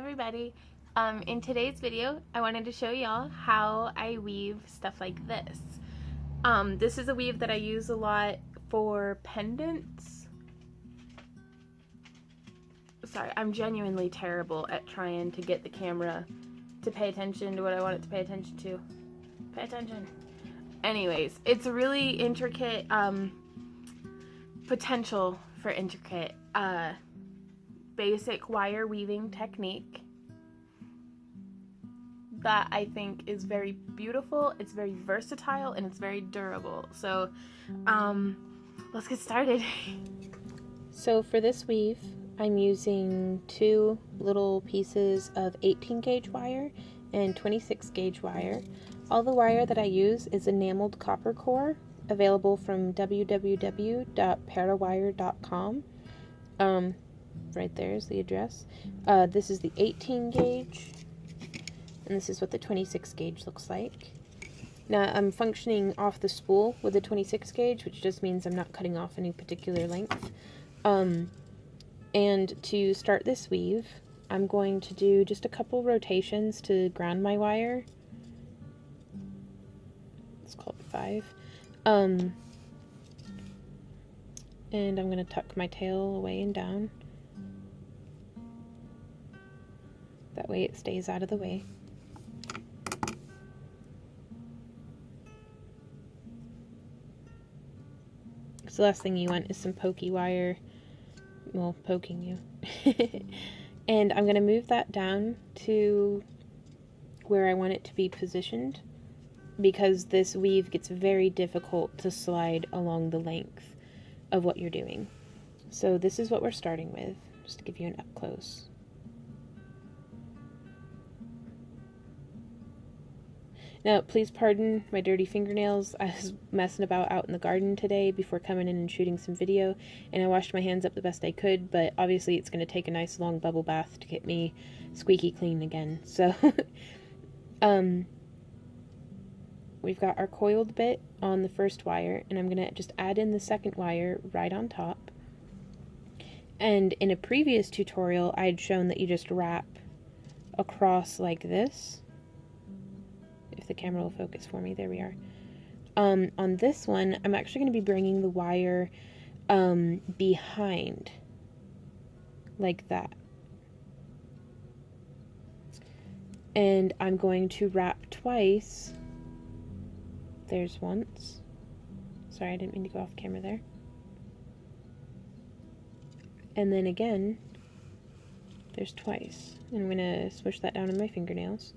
everybody. In today's video, I wanted to show y'all how I weave stuff like this. This is a weave that I use a lot for pendants. Sorry, I'm genuinely terrible at trying to get the camera to pay attention to what I want it to pay attention to. Pay attention. Anyways, it's a really intricate, potential for intricate, basic wire weaving technique that I think is very beautiful, it's very versatile, and it's very durable. So let's get started. So for this weave, I'm using two little pieces of 18 gauge wire and 26 gauge wire. All the wire that I use is enameled copper core, available from www.parawire.com. Right there is the address. This is the 18 gauge, and this is what the 26 gauge looks like. Now I'm functioning off the spool with the 26 gauge, which just means I'm not cutting off any particular length. And to start this weave, I'm going to do just a couple rotations to ground my wire. Let's call it 5. And I'm going to tuck my tail away and down. That way it stays out of the way. So the last thing you want is some pokey wire, well, poking you. And I'm going to move that down to where I want it to be positioned, because this weave gets very difficult to slide along the length of what you're doing. So this is what we're starting with, just to give you an up close. Now, please pardon my dirty fingernails. I was messing about out in the garden today before coming in and shooting some video, and I washed my hands up the best I could, but obviously it's going to take a nice long bubble bath to get me squeaky clean again. So, we've got our coiled bit on the first wire, and I'm going to just add in the second wire right on top. And in a previous tutorial, I had shown that you just wrap across like this. If the camera will focus for me, there we are. On this one, I'm actually going to be bringing the wire behind, like that. And I'm going to wrap twice. There's once. Sorry, I didn't mean to go off camera there. And then again, there's twice. And I'm going to smush that down in my fingernails.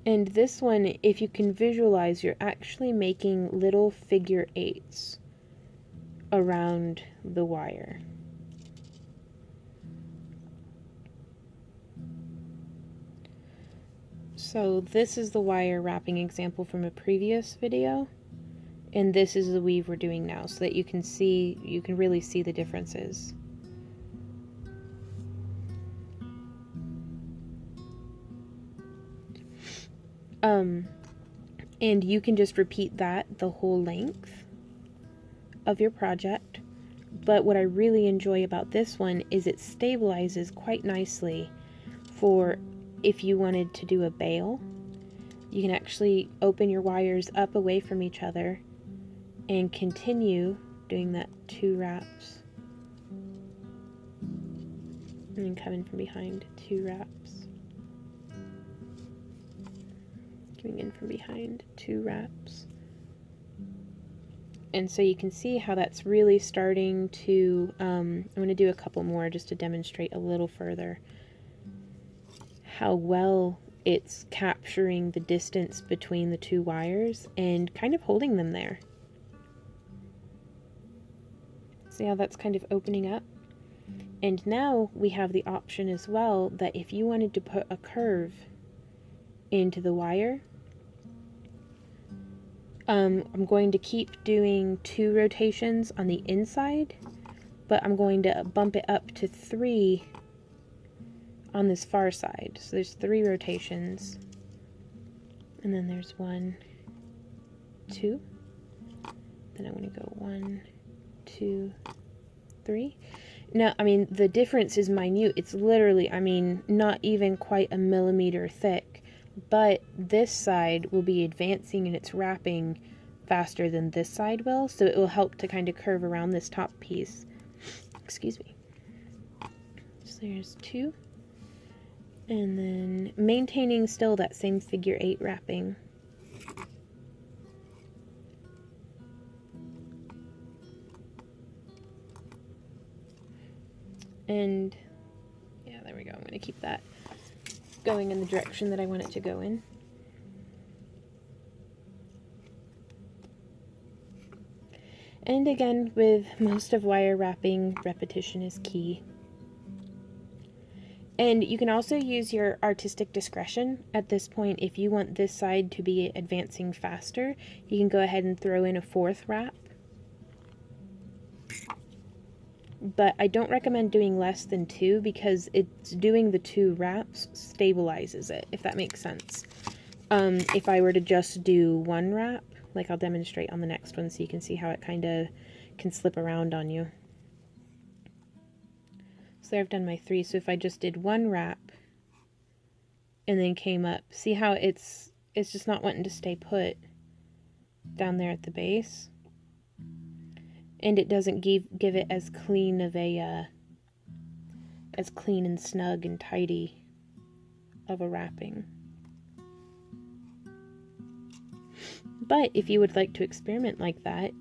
And this one, if you can visualize, you're actually making little figure 8s around the wire. So this is the wire wrapping example from a previous video, and this is the weave we're doing now, so that you can really see the differences. And you can just repeat that the whole length of your project. But what I really enjoy about this one is it stabilizes quite nicely for if you wanted to do a bail. You can actually open your wires up away from each other and continue doing that 2 wraps. And then come in from behind, 2 wraps. Coming in from behind, 2 wraps. And so you can see how that's really starting to, I'm going to do a couple more just to demonstrate a little further how well it's capturing the distance between the 2 wires and kind of holding them there. See how that's kind of opening up? And now we have the option as well that if you wanted to put a curve into the wire, I'm going to keep doing 2 rotations on the inside, but I'm going to bump it up to 3 on this far side. So there's 3 rotations, and then there's 1, 2, then I'm going to go 1, 2, 3. No, I mean, the difference is minute. It's literally, I mean, not even quite a millimeter thick. But this side will be advancing in its wrapping faster than this side will, so it will help to kind of curve around this top piece. Excuse me. So there's 2. And then maintaining still that same figure 8 wrapping. And yeah, there we go. I'm going to keep that going in the direction that I want it to go in. And again, with most of wire wrapping, repetition is key. And you can also use your artistic discretion at this point. If you want this side to be advancing faster, you can go ahead and throw in a 4th wrap. But I don't recommend doing less than 2 because it's doing the 2 wraps stabilizes it, if that makes sense. If I were to just do 1 wrap, like I'll demonstrate on the next one so you can see how it kind of can slip around on you. So there I've done my 3, so if I just did 1 wrap and then came up, see how it's just not wanting to stay put down there at the base? And it doesn't give it as clean of a, as clean and snug and tidy of a wrapping. But if you would like to experiment like that,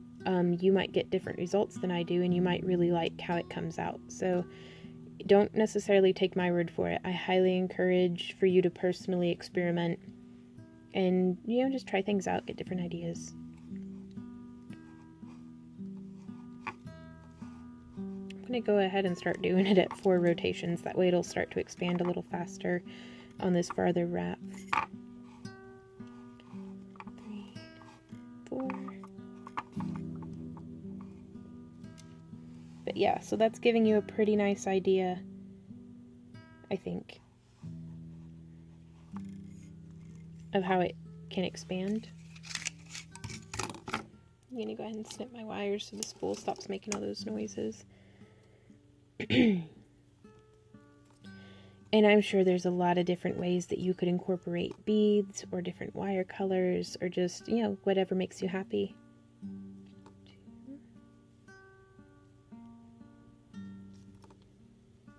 you might get different results than I do, and you might really like how it comes out. So don't necessarily take my word for it. I highly encourage for you to personally experiment and, you know, just try things out, get different ideas. I'm going to go ahead and start doing it at 4 rotations. That way it'll start to expand a little faster on this farther wrap. 3, 4. But yeah, so that's giving you a pretty nice idea, I think, of how it can expand. I'm going to go ahead and snip my wires so the spool stops making all those noises. And I'm sure there's a lot of different ways that you could incorporate beads or different wire colors or just, you know, whatever makes you happy.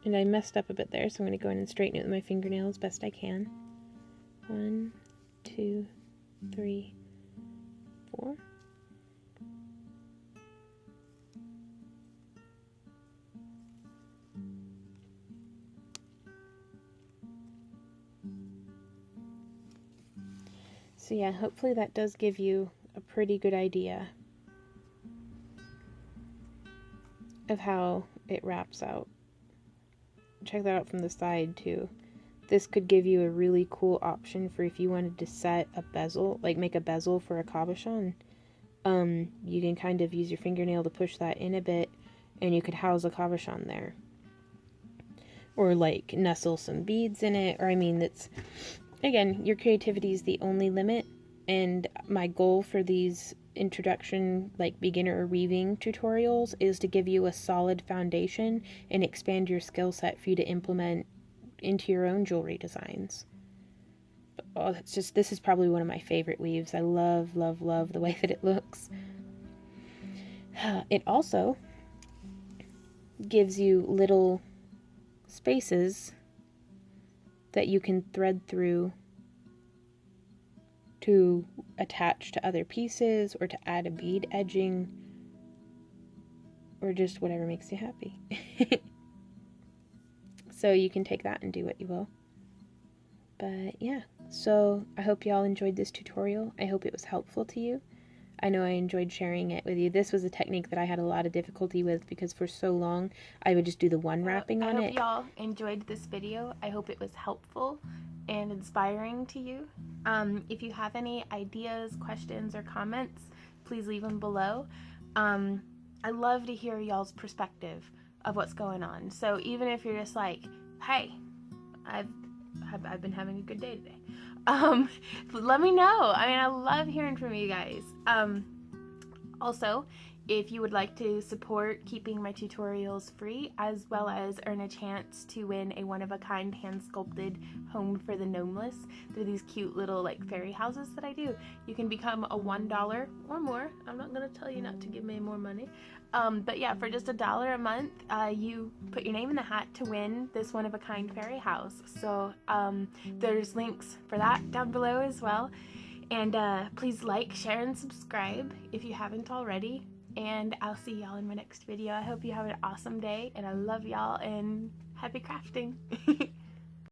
And I messed up a bit there, so I'm going to go in and straighten it with my fingernails best I can. 1, 2, 3, 4. So yeah, hopefully that does give you a pretty good idea of how it wraps out. Check that out from the side too. This could give you a really cool option for if you wanted to set a bezel, like make a bezel for a cabochon. You can kind of use your fingernail to push that in a bit, and you could house a cabochon there. Or like nestle some beads in it, or I mean, that's, again, your creativity is the only limit, and my goal for these introduction, like beginner weaving tutorials, is to give you a solid foundation and expand your skill set for you to implement into your own jewelry designs. Oh, that's just, this is probably one of my favorite weaves. I love, love, love the way that it looks. It also gives you little spaces that you can thread through to attach to other pieces or to add a bead edging or just whatever makes you happy. So you can take that and do what you will. But yeah, so I hope y'all enjoyed this tutorial. I hope it was helpful to you. I know I enjoyed sharing it with you. This was a technique that I had a lot of difficulty with because for so long I would just do the one wrapping on it. I hope y'all enjoyed this video. I hope it was helpful and inspiring to you. If you have any ideas, questions, or comments, please leave them below. I love to hear y'all's perspective of what's going on. So even if you're just like, hey, I've been having a good day today. Let me know. I mean, I love hearing from you guys. Also, If you would like to support keeping my tutorials free, as well as earn a chance to win a one-of-a-kind hand-sculpted home for the gnomeless, they're these cute little like fairy houses that I do. You can become a $1 or more. I'm not gonna tell you not to give me more money, but yeah, for just $1 a month, you put your name in the hat to win this one-of-a-kind fairy house. So there's links for that down below as well. And please like, share, and subscribe if you haven't already. And I'll see y'all in my next video. I hope you have an awesome day, and I love y'all, and happy crafting.